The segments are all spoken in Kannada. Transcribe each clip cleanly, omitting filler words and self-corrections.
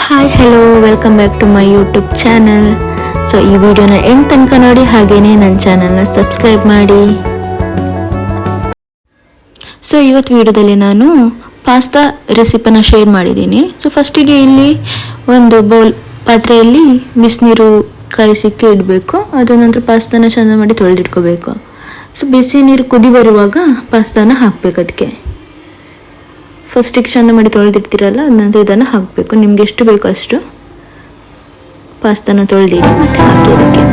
Hi hello welcome back to my YouTube channel. So ಈ ವಿಡಿಯೋನ ಎಂಡ್ ತನಕ ನೋಡಿ, ಹಾಗೆಯೇ ನನ್ನ ಚಾನಲ್ನ ಸಬ್ಸ್ಕ್ರೈಬ್ ಮಾಡಿ. ಸೊ ಇವತ್ತು ವಿಡಿಯೋದಲ್ಲಿ ನಾನು ಪಾಸ್ತಾ ರೆಸಿಪಿನ ಶೇರ್ ಮಾಡಿದ್ದೀನಿ. ಸೊ ಫಸ್ಟಿಗೆ ಇಲ್ಲಿ ಒಂದು ಪಾತ್ರೆಯಲ್ಲಿ ಬಿಸಿನೀರು ಕಾಯಿಸಿಕ್ಕೆ ಇಡಬೇಕು. ಅದ ನಂತರ ಪಾಸ್ತಾನ ಚೆಂದ ಮಾಡಿ ತೊಳೆದಿಟ್ಕೋಬೇಕು. ಸೊ ಬಿಸಿ ನೀರು ಕುದಿ ಬರುವಾಗ ಪಾಸ್ತಾನ ಹಾಕಬೇಕು. ಅದಕ್ಕೆ ಫಸ್ಟಿಗೆ ಚೆಂದ ಮಾಡಿ ತೊಳೆದಿರ್ತೀರಲ್ಲ, ಅದಂತ ಇದನ್ನು ಹಾಕಬೇಕು. ನಿಮ್ಗೆ ಎಷ್ಟು ಬೇಕೋ ಅಷ್ಟು ಪಾಸ್ತಾನ ತೊಳೆದಿಡಿ ಮತ್ತು ಹಾಕಿ ಅದಕ್ಕೆ.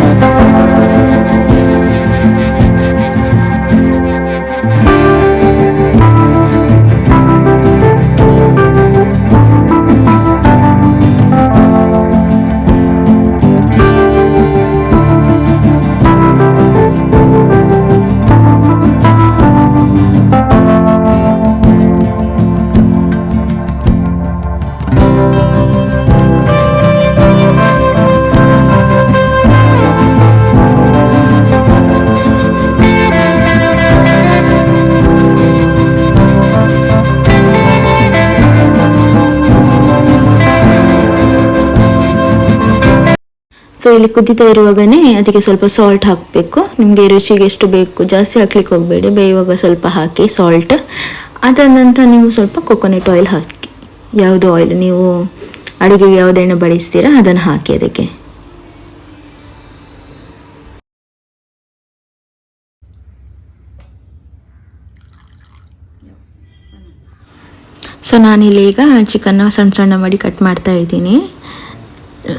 ಸೊ ಇಲ್ಲಿ ಕುದೀತಾ ಇರುವಾಗನೇ ಅದಕ್ಕೆ ಸ್ವಲ್ಪ ಸಾಲ್ಟ್ ಹಾಕಬೇಕು. ನಿಮಗೆ ರುಚಿಗೆ ಎಷ್ಟು ಬೇಕು, ಜಾಸ್ತಿ ಹಾಕ್ಲಿಕ್ಕೆ ಹೋಗಬೇಡಿ. ಬೇಯುವಾಗ ಸ್ವಲ್ಪ ಹಾಕಿ ಸಾಲ್ಟ್. ಅದಾದ ನಂತರ ನೀವು ಸ್ವಲ್ಪ ಕೊಕೊನಟ್ ಆಯಿಲ್ ಹಾಕಿ, ಯಾವುದು ಆಯಿಲ್ ನೀವು ಅಡುಗೆಗೆ ಯಾವ್ದು ಎಣ್ಣೆ ಬಳಸ್ತೀರಾ ಅದನ್ನು ಹಾಕಿ ಅದಕ್ಕೆ. ಸೊ ನಾನಿಲ್ಲಿ ಈಗ ಚಿಕನ್ನ ಸಣ್ಣ ಸಣ್ಣ ಮಾಡಿ ಕಟ್ ಮಾಡ್ತಾ ಇದ್ದೀನಿ.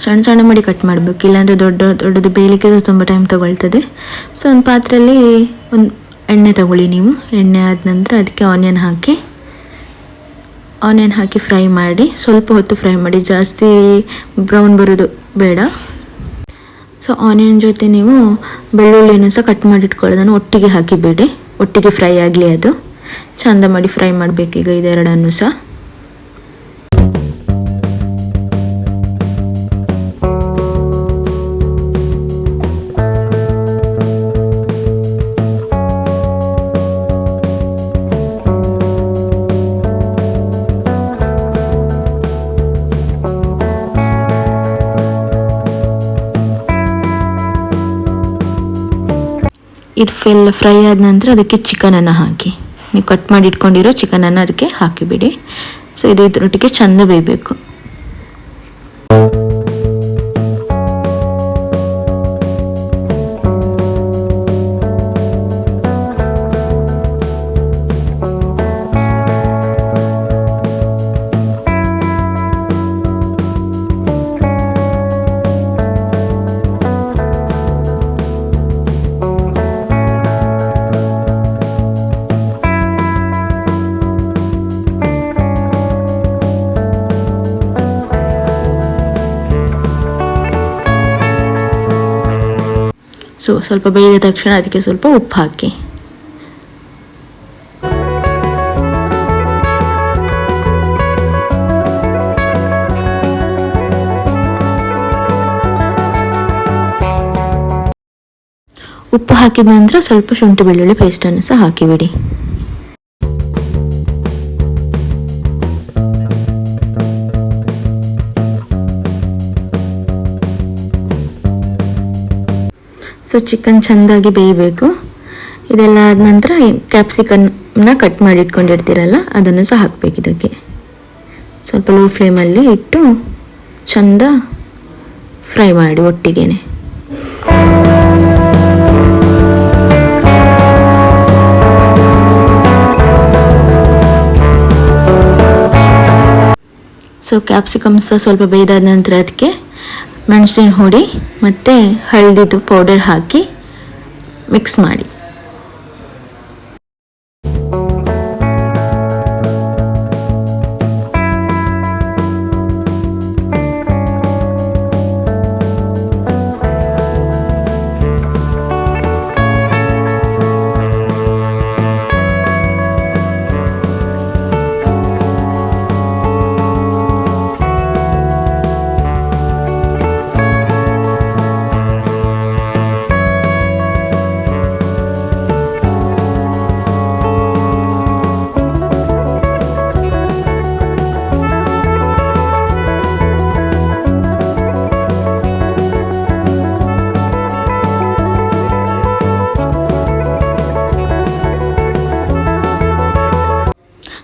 ಸಣ್ಣ ಸಣ್ಣ ಮಾಡಿ ಕಟ್ ಮಾಡಬೇಕು, ಇಲ್ಲಾಂದರೆ ದೊಡ್ಡದು ಬೇಯಲಿಕ್ಕೆ ತುಂಬ ಟೈಮ್ ತೊಗೊಳ್ತದೆ. ಸೊ ಒಂದು ಪಾತ್ರೆಯಲ್ಲಿ ಒಂದು ಎಣ್ಣೆ ತಗೊಳ್ಳಿ ನೀವು. ಎಣ್ಣೆ ಆದ ನಂತರ ಅದಕ್ಕೆ ಆನಿಯನ್ ಹಾಕಿ ಫ್ರೈ ಮಾಡಿ, ಸ್ವಲ್ಪ ಹೊತ್ತು ಫ್ರೈ ಮಾಡಿ, ಜಾಸ್ತಿ ಬ್ರೌನ್ ಬರೋದು ಬೇಡ. ಸೊ ಆನಿಯನ್ ಜೊತೆ ನೀವು ಬೆಳ್ಳುಳ್ಳಿನೂ ಸಹ ಕಟ್ ಮಾಡಿಟ್ಕೊಳ್ಳೋದನ್ನು ಒಟ್ಟಿಗೆ ಹಾಕಿಬಿಡಿ, ಒಟ್ಟಿಗೆ ಫ್ರೈ ಆಗಲಿ. ಅದು ಚೆಂದ ಮಾಡಿ ಫ್ರೈ ಮಾಡಬೇಕೀಗ ಇದೆರಡನ್ನು ಸಹ. ಇದು ಫುಲ್ ಫ್ರೈ ಆದ ನಂತರ ಅದಕ್ಕೆ ಚಿಕನನ್ನು ಹಾಕಿ, ನೀವು ಕಟ್ ಮಾಡಿ ಇಟ್ಕೊಂಡಿರೋ ಚಿಕನನ್ನು ಅದಕ್ಕೆ ಹಾಕಿಬಿಡಿ. ಸೊ ಇದು ಇದರೊಟ್ಟಿಗೆ ಚೆಂದ ಬೇಯಬೇಕು. ಸೊ ಸ್ವಲ್ಪ ಬೇಯ್ದ ತಕ್ಷಣ ಅದಕ್ಕೆ ಸ್ವಲ್ಪ ಉಪ್ಪು ಹಾಕಿ. ಉಪ್ಪು ಹಾಕಿದ ನಂತರ ಸ್ವಲ್ಪ ಶುಂಠಿ ಬೆಳ್ಳುಳ್ಳಿ ಪೇಸ್ಟನ್ನು ಸಹ ಹಾಕಿಬಿಡಿ. ಸೊ ಚಿಕನ್ ಚೆಂದಾಗಿ ಬೇಯಬೇಕು. ಇದೆಲ್ಲ ಆದ ನಂತರ ಕ್ಯಾಪ್ಸಿಕನ್ನ ಕಟ್ ಮಾಡಿ ಇಟ್ಕೊಂಡಿರ್ತೀರಲ್ಲ ಅದನ್ನು ಸಹ ಹಾಕಬೇಕು ಇದಕ್ಕೆ. ಸ್ವಲ್ಪ ಲೋ ಫ್ಲೇಮಲ್ಲಿ ಇಟ್ಟು ಚೆಂದ ಫ್ರೈ ಮಾಡಿ ಒಟ್ಟಿಗೆನೆ. ಸೊ ಕ್ಯಾಪ್ಸಿಕಮ್ ಸಹ ಸ್ವಲ್ಪ ಬೇಯ್ದಾದ ನಂತರ ಅದಕ್ಕೆ ಮೆಣಸಿನ ಹುಡಿ ಮತ್ತು ಹಳದಿದು ಪೌಡರ್ ಹಾಕಿ ಮಿಕ್ಸ್ ಮಾಡಿ.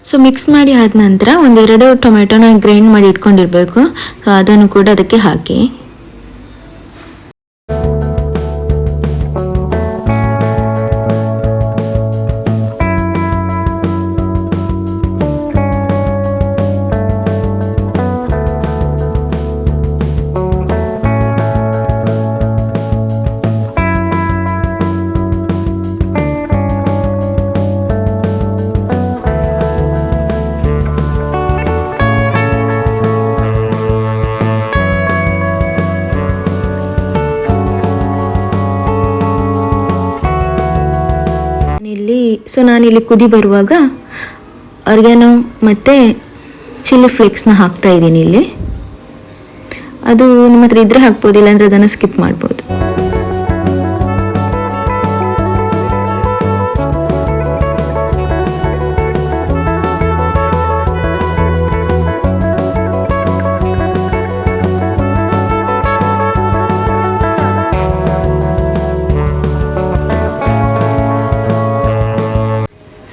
ಸೊ ಮಿಕ್ಸ್ ಮಾಡಿ ಆದ ನಂತರ ಒಂದೆರಡು ಟೊಮೆಟೊನ ಗ್ರೈಂಡ್ ಮಾಡಿ ಇಟ್ಕೊಂಡಿರಬೇಕು. ಸೊ ಅದನ್ನು ಕೂಡ ಅದಕ್ಕೆ ಹಾಕಿ. ನಾನಿಲ್ಲಿ ಕುದಿ ಬರುವಾಗ ಆರ್ಗ್ಯಾನೋ ಮತ್ತು ಚಿಲ್ಲಿ ಫ್ಲೇಕ್ಸ್ನ ಹಾಕ್ತಾ ಇದ್ದೀನಿ ಇಲ್ಲಿ. ಅದು ನಿಮ್ಮ ಹತ್ರ ಇದ್ರೆ ಹಾಕ್ಬೋದು, ಇಲ್ಲಾಂದರೆ ಅದನ್ನು ಸ್ಕಿಪ್ ಮಾಡ್ಬೋದು.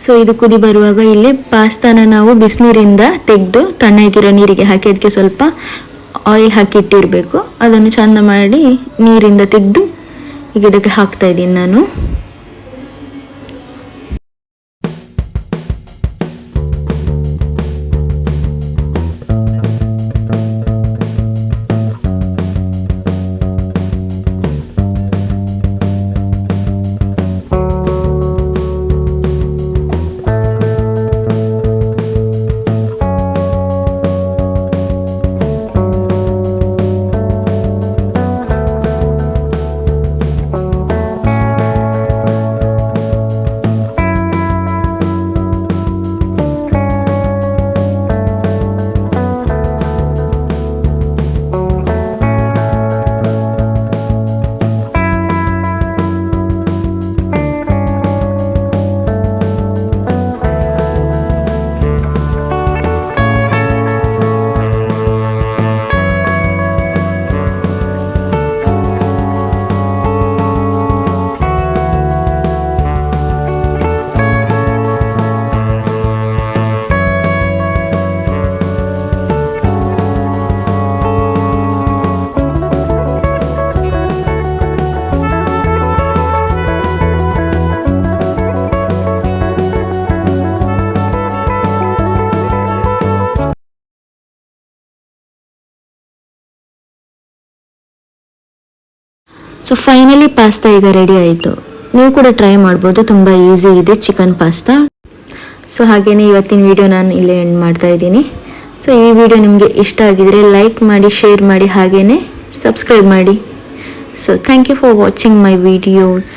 ಸೊ ಇದು ಕುದಿ ಬರುವಾಗ ಇಲ್ಲಿ ಪಾಸ್ತಾನ ನಾವು ಬಿಸಿನೀರಿಂದ ತೆಗೆದು ತಣ್ಣಗಿರೋ ನೀರಿಗೆ ಹಾಕಿ ಅದಕ್ಕೆ ಸ್ವಲ್ಪ ಆಯಿಲ್ ಹಾಕಿ ಇಟ್ಟಿರಬೇಕು. ಅದನ್ನು ಚೆಂದ ಮಾಡಿ ನೀರಿಂದ ತೆಗೆದು ಈಗ ಇದಕ್ಕೆ ಹಾಕ್ತಾ ಇದ್ದೀನಿ ನಾನು. ಸೊ ಫೈನಲಿ ಪಾಸ್ತಾ ಈಗ ರೆಡಿ ಆಯಿತು. ನೀವು ಕೂಡ ಟ್ರೈ ಮಾಡ್ಬೋದು, ತುಂಬ ಈಸಿ ಇದೆ ಚಿಕನ್ ಪಾಸ್ತಾ. ಸೊ ಹಾಗೆಯೇ ಇವತ್ತಿನ ವಿಡಿಯೋ ನಾನು ಇಲ್ಲೇ ಎಂಡ್ ಮಾಡ್ತಾ ಇದ್ದೀನಿ. ಸೊ ಈ ವಿಡಿಯೋ ನಿಮಗೆ ಇಷ್ಟ ಆಗಿದರೆ ಲೈಕ್ ಮಾಡಿ, ಶೇರ್ ಮಾಡಿ, ಹಾಗೆಯೇ ಸಬ್ಸ್ಕ್ರೈಬ್ ಮಾಡಿ. So thank you for watching my videos.